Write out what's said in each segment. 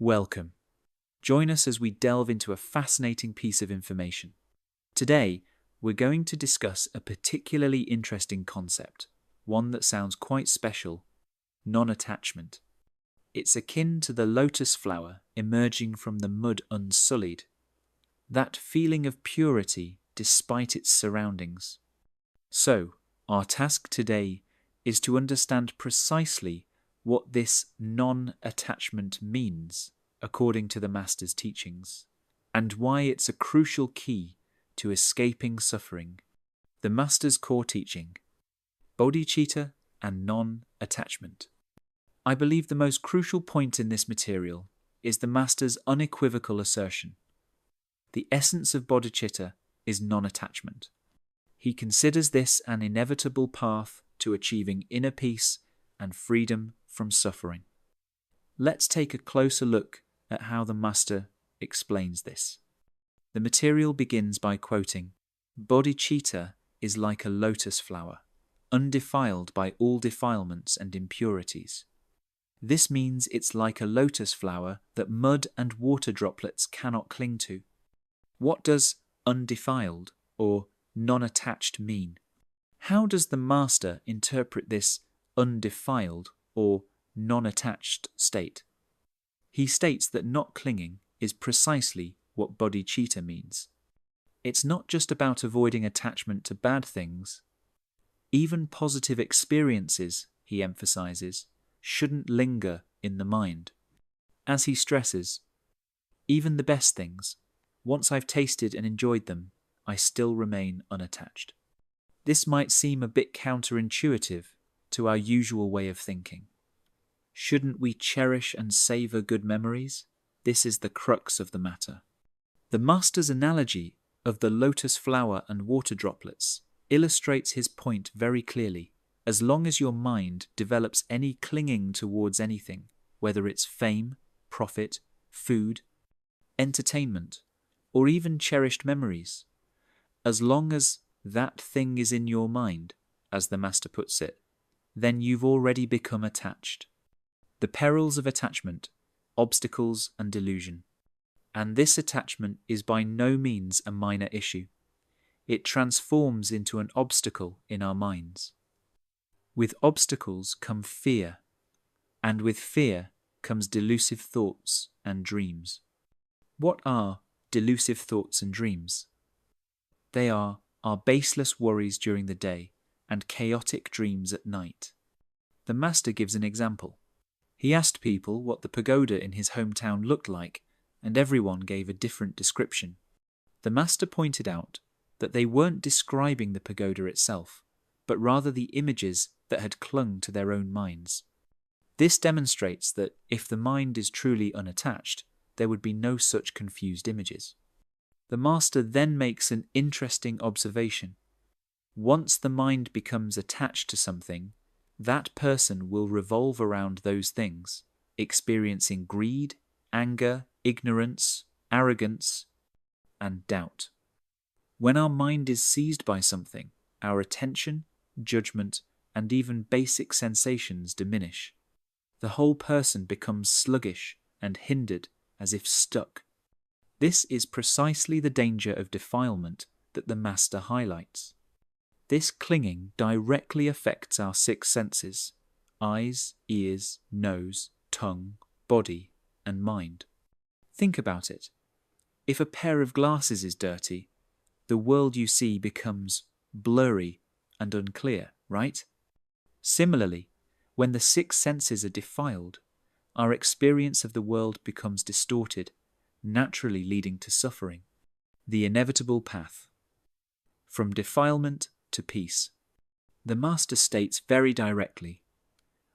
Welcome. Join us as we delve into a fascinating piece of information. Today, we're going to discuss a particularly interesting concept, one that sounds quite special: non-attachment. It's akin to the lotus flower emerging from the mud unsullied, that feeling of purity despite its surroundings. So, our task today is to understand precisely what this non-attachment means according to the Master's teachings, and why it's a crucial key to escaping suffering. The Master's core teaching: Bodhicitta and non-attachment. I believe the most crucial point in this material is the Master's unequivocal assertion. The essence of Bodhicitta is non-attachment. He considers this an inevitable path to achieving inner peace and freedom from suffering. Let's take a closer look at how the Master explains this. The material begins by quoting, "Bodhicitta is like a lotus flower, undefiled by all defilements and impurities. This means it's like a lotus flower that mud and water droplets cannot cling to." What does undefiled or non-attached mean? How does the Master interpret this undefiled or non-attached state? He states that not clinging is precisely what bodhicitta means. It's not just about avoiding attachment to bad things. Even positive experiences, he emphasizes, shouldn't linger in the mind. As he stresses, even the best things, once I've tasted and enjoyed them, I still remain unattached. This might seem a bit counterintuitive to our usual way of thinking. Shouldn't we cherish and savor good memories? This is the crux of the matter. The Master's analogy of the lotus flower and water droplets illustrates his point very clearly. As long as your mind develops any clinging towards anything, whether it's fame, profit, food, entertainment, or even cherished memories, as long as that thing is in your mind, as the Master puts it, then you've already become attached. The perils of attachment, obstacles and delusion. And this attachment is by no means a minor issue. It transforms into an obstacle in our minds. With obstacles come fear, and with fear comes delusive thoughts and dreams. What are delusive thoughts and dreams? They are our baseless worries during the day and chaotic dreams at night. The Master gives an example. He asked people what the pagoda in his hometown looked like, and everyone gave a different description. The Master pointed out that they weren't describing the pagoda itself, but rather the images that had clung to their own minds. This demonstrates that if the mind is truly unattached, there would be no such confused images. The Master then makes an interesting observation. Once the mind becomes attached to something, that person will revolve around those things, experiencing greed, anger, ignorance, arrogance, and doubt. When our mind is seized by something, our attention, judgment, and even basic sensations diminish. The whole person becomes sluggish and hindered, as if stuck. This is precisely the danger of defilement that the Master highlights. This clinging directly affects our six senses: eyes, ears, nose, tongue, body, and mind. Think about it. If a pair of glasses is dirty, the world you see becomes blurry and unclear, right? Similarly, when the six senses are defiled, our experience of the world becomes distorted, naturally leading to suffering. The inevitable path. From defilement to peace. The Master states very directly,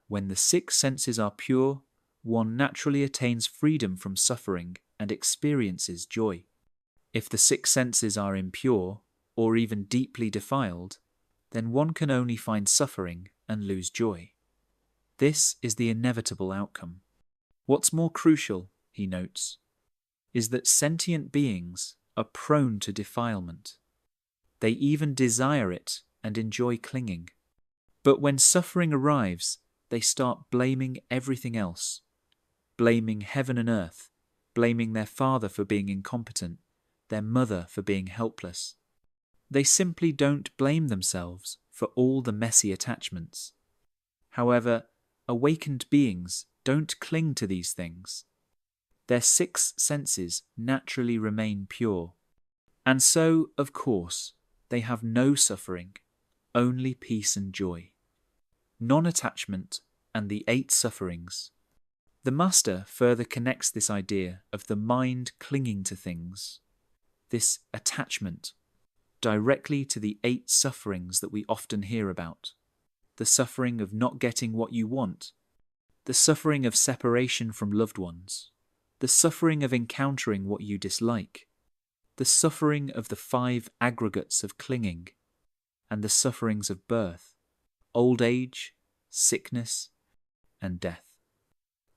when the six senses are pure, one naturally attains freedom from suffering and experiences joy. If the six senses are impure, or even deeply defiled, then one can only find suffering and lose joy. This is the inevitable outcome. What's more crucial, he notes, is that sentient beings are prone to defilement. They even desire it and enjoy clinging. But when suffering arrives, they start blaming everything else. blaming heaven and earth, blaming their father for being incompetent, their mother for being helpless. They simply don't blame themselves for all the messy attachments. However, awakened beings don't cling to these things. Their six senses naturally remain pure. And so, of course, they have no suffering, only peace and joy. Non-attachment and the 8 sufferings. The Master further connects this idea of the mind clinging to things, this attachment, directly to the 8 sufferings that we often hear about. The suffering of not getting what you want, the suffering of separation from loved ones, the suffering of encountering what you dislike, the suffering of the 5 aggregates of clinging, and the sufferings of birth, old age, sickness, and death.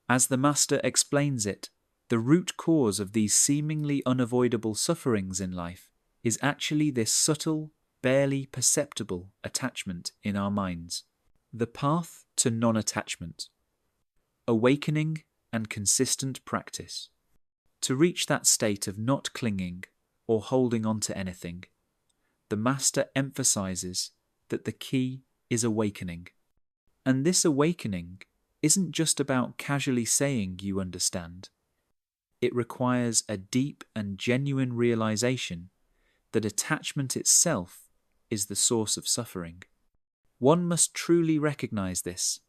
As the Master explains it, the root cause of these seemingly unavoidable sufferings in life is actually this subtle, barely perceptible attachment in our minds. The path to non-attachment. Awakening and consistent practice. To reach that state of not clinging or holding on to anything, the Master emphasizes that the key is awakening. And this awakening isn't just about casually saying you understand. It requires a deep and genuine realization that attachment itself is the source of suffering. One must truly recognize this.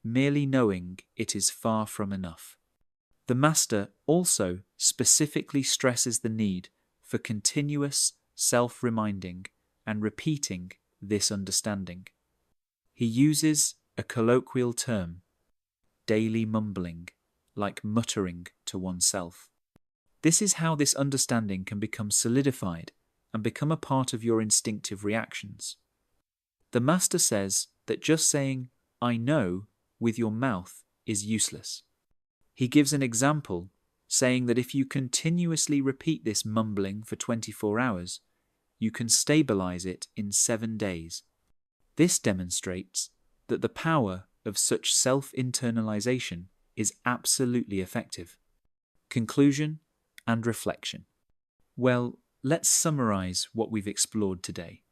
Merely knowing it is far from enough. The Master also specifically stresses the need for continuous self-reminding and repeating this understanding. He uses a colloquial term, daily mumbling, like muttering to oneself. This is how this understanding can become solidified and become a part of your instinctive reactions. The Master says that just saying, "I know," with your mouth is useless. He gives an example, saying that if you continuously repeat this mumbling for 24 hours, you can stabilize it in 7 days. This demonstrates that the power of such self-internalization is absolutely effective. Conclusion and reflection. Well, let's summarize what we've explored today.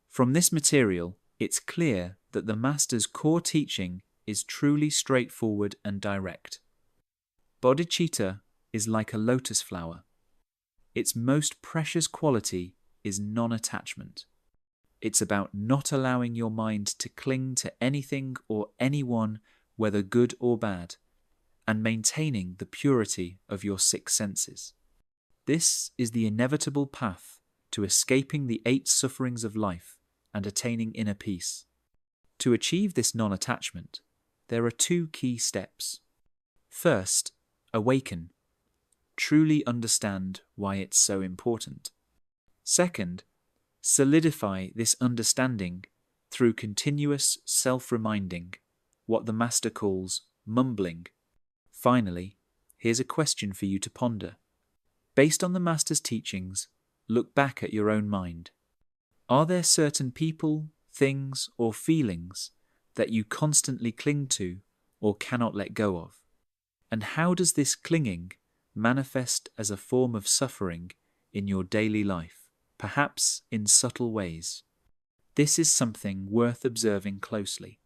From this material, it's clear that the Master's core teaching is truly straightforward and direct. Bodhicitta is like a lotus flower. Its most precious quality is non-attachment. It's about not allowing your mind to cling to anything or anyone, whether good or bad, and maintaining the purity of your 6 senses. This is the inevitable path to escaping the 8 sufferings of life and attaining inner peace. To achieve this non-attachment, there are 2 key steps. First, awaken. Truly understand why it's so important. Second, solidify this understanding through continuous self-reminding, what the Master calls mumbling. Finally, here's a question for you to ponder. Based on the Master's teachings, look back at your own mind. Are there certain people, things, or feelings that you constantly cling to or cannot let go of? And how does this clinging manifest as a form of suffering in your daily life, perhaps in subtle ways? This is something worth observing closely.